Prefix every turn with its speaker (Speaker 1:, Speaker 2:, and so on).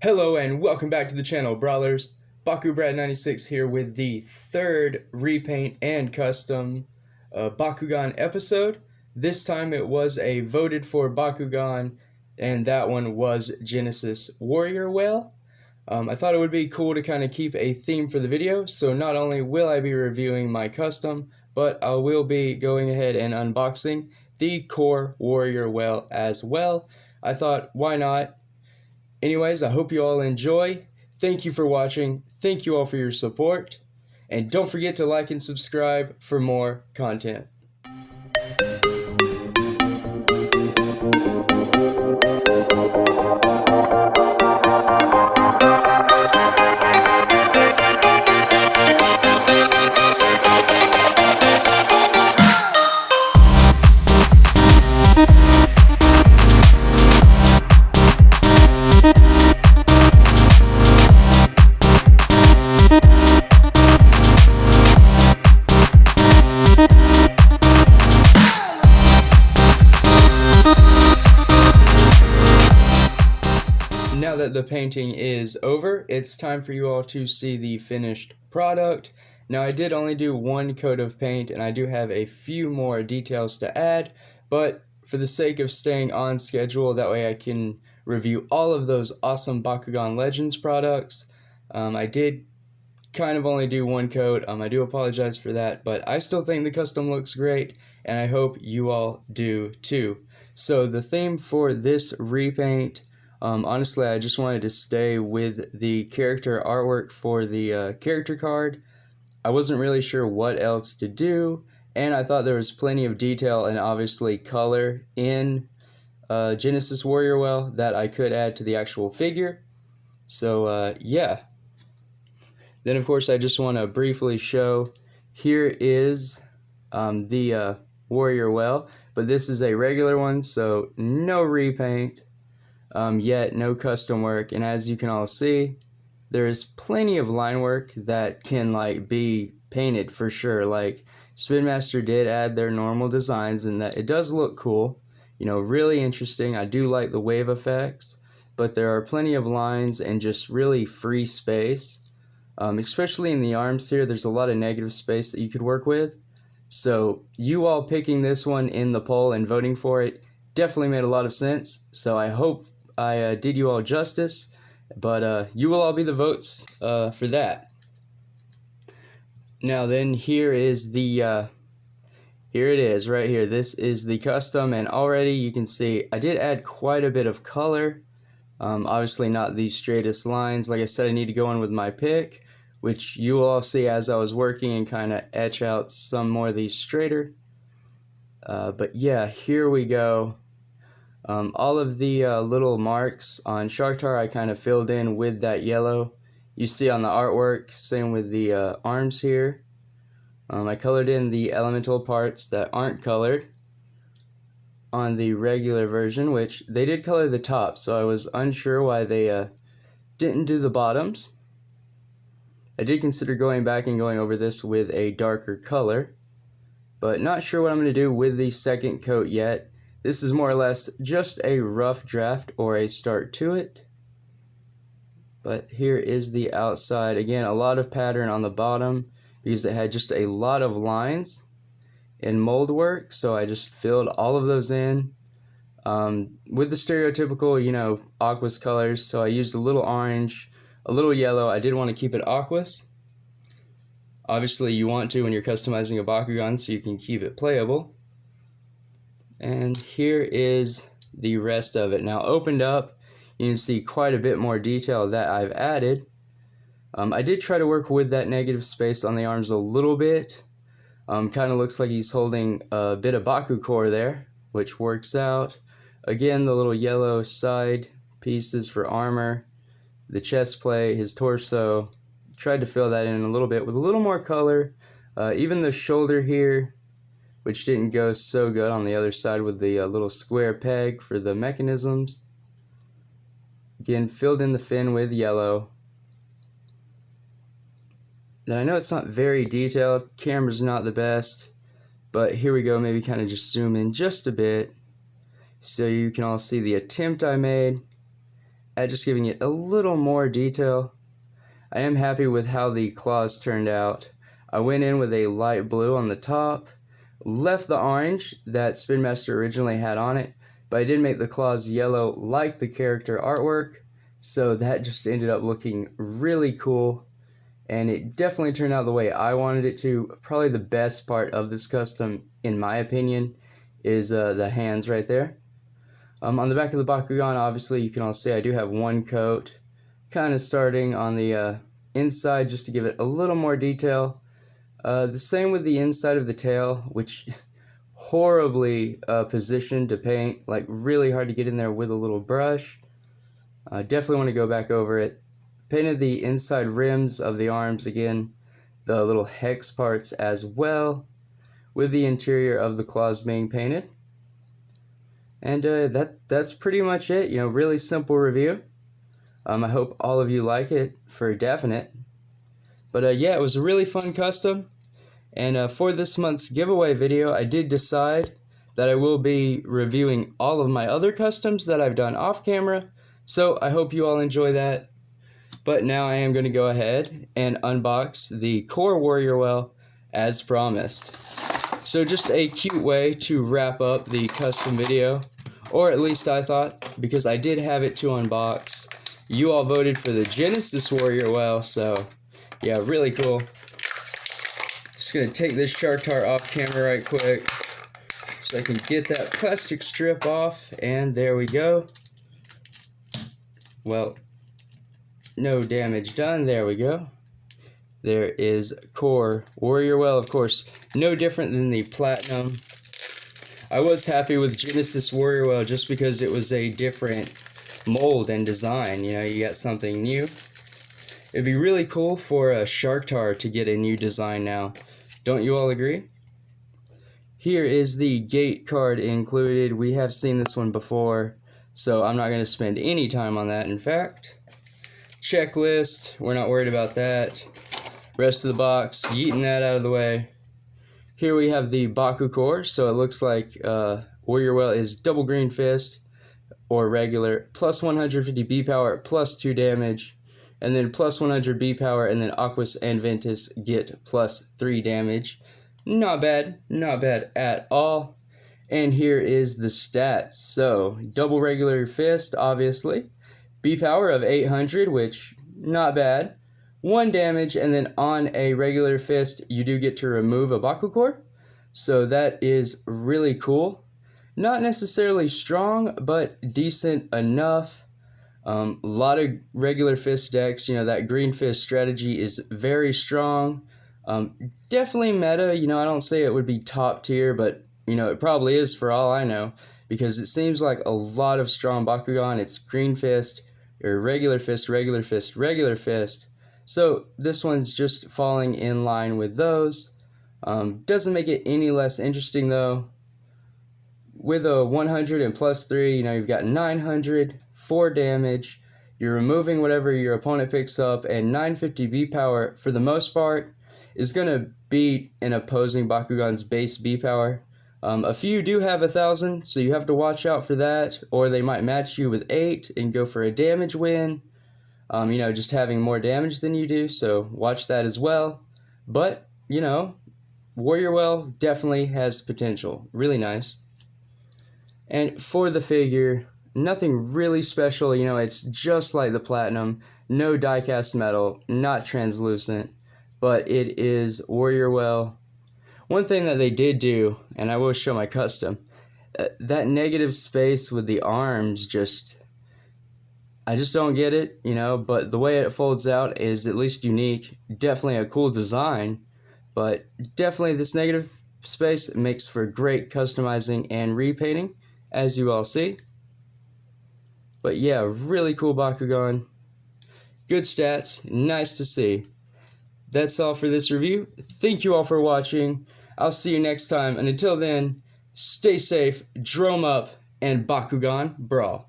Speaker 1: Hello and welcome back to the channel, Brawlers. BakuBrad96 here with the third repaint and custom Bakugan episode. This time it was a voted for Bakugan, and that one was Genesis Warrior Whale. I thought it would be cool to kind of keep a theme for the video, so not only will I be reviewing my custom, but I will be going ahead and unboxing the core Warrior Whale as well. I thought, why not? Anyways, I hope you all enjoy. Thank you for watching. Thank you all for your support. And don't forget to like and subscribe for more content. Now that the painting is over, it's time for you all to see the finished product. Now I did only do one coat of paint and I do have a few more details to add, but for the sake of staying on schedule, that way I can review all of those awesome Bakugan Legends products. I did kind of only do one coat. I do apologize for that, but I still think the custom looks great and I hope you all do too. So the theme for this repaint, honestly, I just wanted to stay with the character artwork for the character card. I wasn't really sure what else to do, and I thought there was plenty of detail and obviously color in Genesis Warrior Whale that I could add to the actual figure. So yeah. Then of course I just want to briefly show, here is the Warrior Whale, but this is a regular one, so no repaint. Yet no custom work, and as you can all see, there is plenty of line work that can be painted for sure. Like Spin Master did add their normal designs, and that it does look cool, really interesting. I do like the wave effects, but there are plenty of lines and just really free space, especially in the arms here. There's a lot of negative space that you could work with, so you all picking this one in the poll and voting for it definitely made a lot of sense. So I hope I did you all justice, but you will all be the votes for that. Now then, here is the here it is right here. This is the custom, and already you can see I did add quite a bit of color. Obviously not the straightest lines. Like I said, I need to go in with my pick, which you will all see as I was working, and kind of etch out some more of these straighter. But yeah, here we go. All of the little marks on Sharktar I kind of filled in with that yellow you see on the artwork. Same with the arms here. I colored in the elemental parts that aren't colored on the regular version, which they did color the top, so I was unsure why they didn't do the bottoms. I did consider going back and going over this with a darker color, but not sure what I'm going to do with the second coat yet. This is more or less just a rough draft or a start to it. But here is the outside. Again, a lot of pattern on the bottom because it had just a lot of lines in mold work, so I just filled all of those in with the stereotypical, Aquos colors. So I used a little orange, a little yellow. I did want to keep it Aquos. Obviously, you want to when you're customizing a Bakugan so you can keep it playable. And here is the rest of it. Now opened up, you can see quite a bit more detail that I've added. I did try to work with that negative space on the arms a little bit. Kind of looks like he's holding a bit of Bakucrew there, which works out. Again, the little yellow side pieces for armor, the chest plate, his torso. Tried to fill that in a little bit with a little more color. Even the shoulder here, which didn't go so good on the other side with the little square peg for the mechanisms. Again, filled in the fin with yellow. Then I know it's not very detailed, camera's not the best, but here we go, maybe kind of just zoom in just a bit so you can all see the attempt I made at just giving it a little more detail. I am happy with how the claws turned out. I went in with a light blue on the top, left the orange that Spin Master originally had on it, but I did make the claws yellow like the character artwork, so that just ended up looking really cool, and it definitely turned out the way I wanted it to. Probably the best part of this custom, in my opinion, is the hands right there. On the back of the Bakugan, obviously, you can all see I do have one coat, kind of starting on the inside just to give it a little more detail. The same with the inside of the tail, which horribly positioned to paint, like really hard to get in there with a little brush. Definitely want to go back over it. Painted the inside rims of the arms again, the little hex parts as well, with the interior of the claws being painted. And that's pretty much it. Really simple review. I hope all of you like it for definite. But yeah, it was a really fun custom. And for this month's giveaway video, I did decide that I will be reviewing all of my other customs that I've done off camera. So I hope you all enjoy that. But now I am going to go ahead and unbox the Core Warrior Well as promised. So just a cute way to wrap up the custom video, or at least I thought, because I did have it to unbox. You all voted for the Genesis Warrior Well, so yeah, really cool. Just gonna take this shark tar off camera right quick so I can get that plastic strip off, and there we go. Well, no damage done, there we go. There is Core Warrior Well, of course, no different than the Platinum. I was happy with Genesis Warrior Well just because it was a different mold and design. You got something new. It'd be really cool for a Shark Tar to get a new design now. Don't you all agree? Here is the gate card included. We have seen this one before, so I'm not going to spend any time on that. In fact, checklist, we're not worried about that. Rest of the box, yeeting that out of the way. Here we have the Bakucrew, so it looks like Warrior Well is double green fist, or regular, plus 150 B power, plus 2 damage, and then plus 100 B power, and then Aquos and Ventus get plus 3 damage. Not bad at all. And here is the stats. So, double regular fist, obviously. B power of 800, which, not bad. 1 damage, and then on a regular fist, you do get to remove a Bakucrew. So that is really cool. Not necessarily strong, but decent enough. A lot of regular fist decks, that green fist strategy is very strong. Definitely meta, I don't say it would be top tier, but, it probably is for all I know. Because it seems like a lot of strong Bakugan, it's green fist, or regular fist, regular fist, regular fist. So this one's just falling in line with those. Doesn't make it any less interesting though. With a 100 and plus 3, you've got 900, 4 damage. You're removing whatever your opponent picks up, and 950 B power, for the most part, is going to beat an opposing Bakugan's base B power. A few do have 1,000, so you have to watch out for that, or they might match you with 8 and go for a damage win. Just having more damage than you do, so watch that as well. But, Warrior Well definitely has potential. Really nice. And for the figure, nothing really special. It's just like the Platinum. No die-cast metal, not translucent, but it is Warrior Well. One thing that they did do, and I will show my custom, that negative space with the arms I just don't get it, but the way it folds out is at least unique. Definitely a cool design, but definitely this negative space makes for great customizing and repainting, as you all see. But yeah, really cool Bakugan. Good stats, nice to see. That's all for this review. Thank you all for watching. I'll see you next time, and until then, stay safe, drum up, and Bakugan brawl.